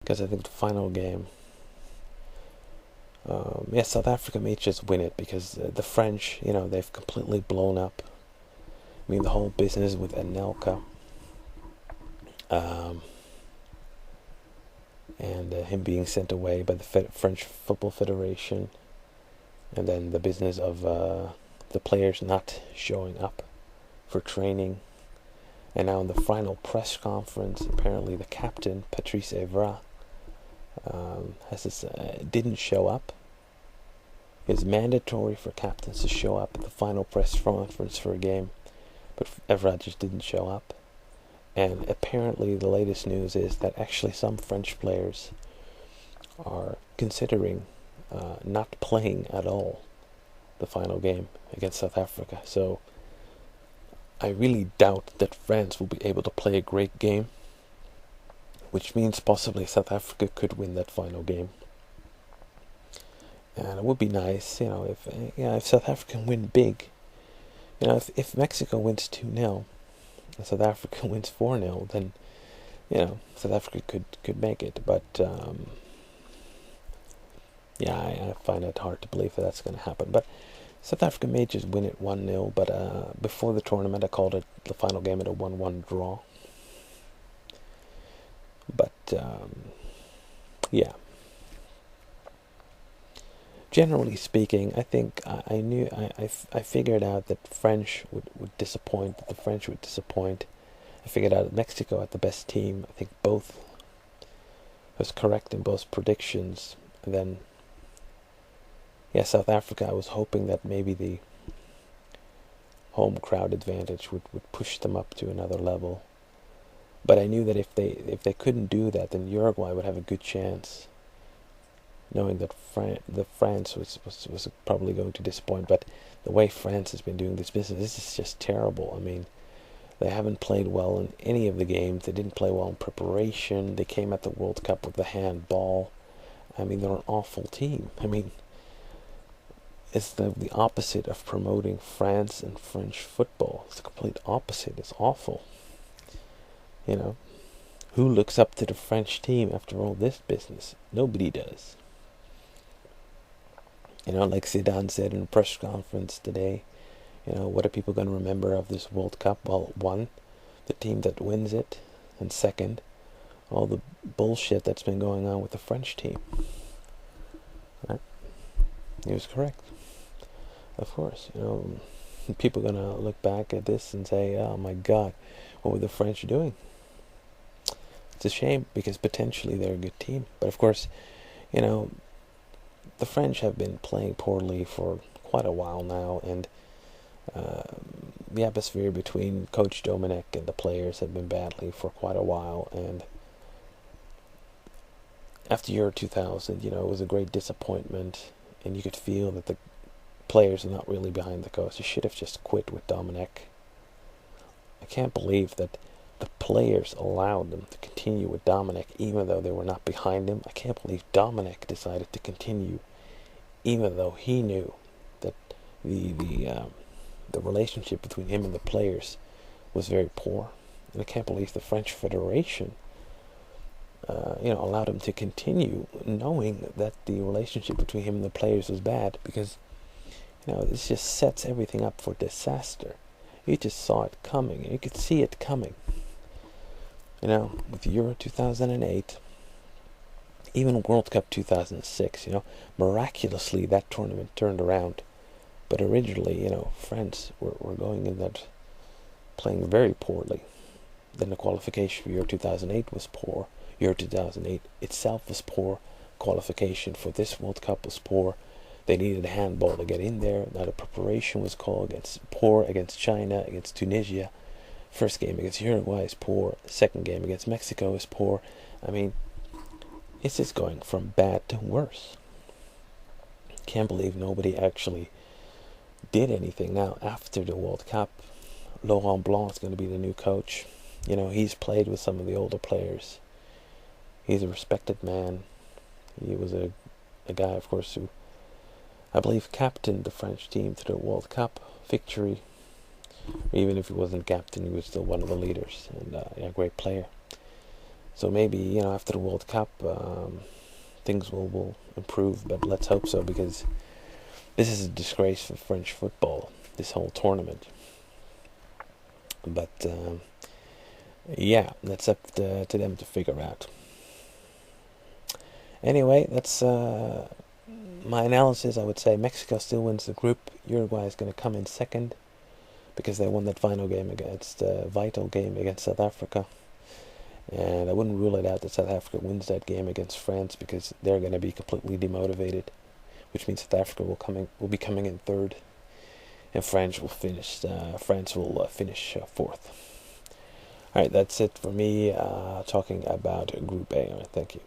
because I think the final game, yes, South Africa may just win it because the French, they've completely blown up. I mean, the whole business with Anelka, and him being sent away by the French Football Federation, and then the business of the players not showing up for training. And now in the final press conference, apparently the captain, Patrice Evra, didn't show up. It's mandatory for captains to show up at the final press conference for a game, but Evra just didn't show up. And apparently the latest news is that actually some French players are considering not playing at all the final game against South Africa. So I really doubt that France will be able to play a great game, which means possibly South Africa could win that final game. And it would be nice, if South Africa win big. If Mexico wins 2-0 and South Africa wins 4-0, then South Africa could make it. But I find it hard to believe that that's going to happen. But South Africa may just win it 1-0. But before the tournament, I called it the final game at a 1-1 draw. But generally speaking, I think I figured out that French would disappoint. That the French would disappoint. I figured out that Mexico had the best team. I think both was correct in both predictions. And then, South Africa, I was hoping that maybe the home crowd advantage would push them up to another level. But I knew that if they couldn't do that, then Uruguay would have a good chance, knowing that France was probably going to disappoint. But the way France has been doing this business, this is just terrible. I mean, they haven't played well in any of the games. They didn't play well in preparation. They came at the World Cup with the handball. I mean, they're an awful team. I mean, it's the opposite of promoting France and French football. It's the complete opposite. It's awful. Who looks up to the French team after all this business? Nobody does. Like Zidane said in a press conference today, what are people going to remember of this World Cup? Well, one, the team that wins it, and second, all the bullshit that's been going on with the French team. Right? He was correct. Of course, people are going to look back at this and say, oh my God, what were the French doing? It's a shame because potentially they're a good team. But of course, the French have been playing poorly for quite a while now, and the atmosphere between Coach Dominic and the players have been badly for quite a while. And after Euro 2000, it was a great disappointment, and you could feel that the players are not really behind the coach. They should have just quit with Dominic. I can't believe that the players allowed them to continue with Dominic even though they were not behind him. I can't believe Dominic decided to continue even though he knew that the relationship between him and the players was very poor. And I can't believe the French Federation allowed him to continue knowing that the relationship between him and the players was bad, because this just sets everything up for disaster. You just saw it coming. You could see it coming. With Euro 2008, even World Cup 2006, miraculously that tournament turned around. But originally, France were going in that playing very poorly. Then the qualification for Euro 2008 was poor. Euro 2008 itself was poor. Qualification for this World Cup was poor. They needed a handball to get in there. Now the preparation was poor against China, against Tunisia. First game against Uruguay is poor. Second game against Mexico is poor. I mean, it's just going from bad to worse. Can't believe nobody actually did anything. Now, after the World Cup, Laurent Blanc is going to be the new coach. He's played with some of the older players. He's a respected man. He was a guy, of course, who I believe captained the French team to the World Cup victory. Even if he wasn't captain, he was still one of the leaders, and a great player. So maybe, after the World Cup, things will improve, but let's hope so, because this is a disgrace for French football, this whole tournament. But yeah, that's up to them to figure out. Anyway, that's my analysis. I would say Mexico still wins the group. Uruguay is going to come in second because they won that vital game against South Africa. And I wouldn't rule it out that South Africa wins that game against France, because they're going to be completely demotivated, which means South Africa will be coming in third, and France will finish fourth. All right, that's it for me talking about Group A. All right, thank you.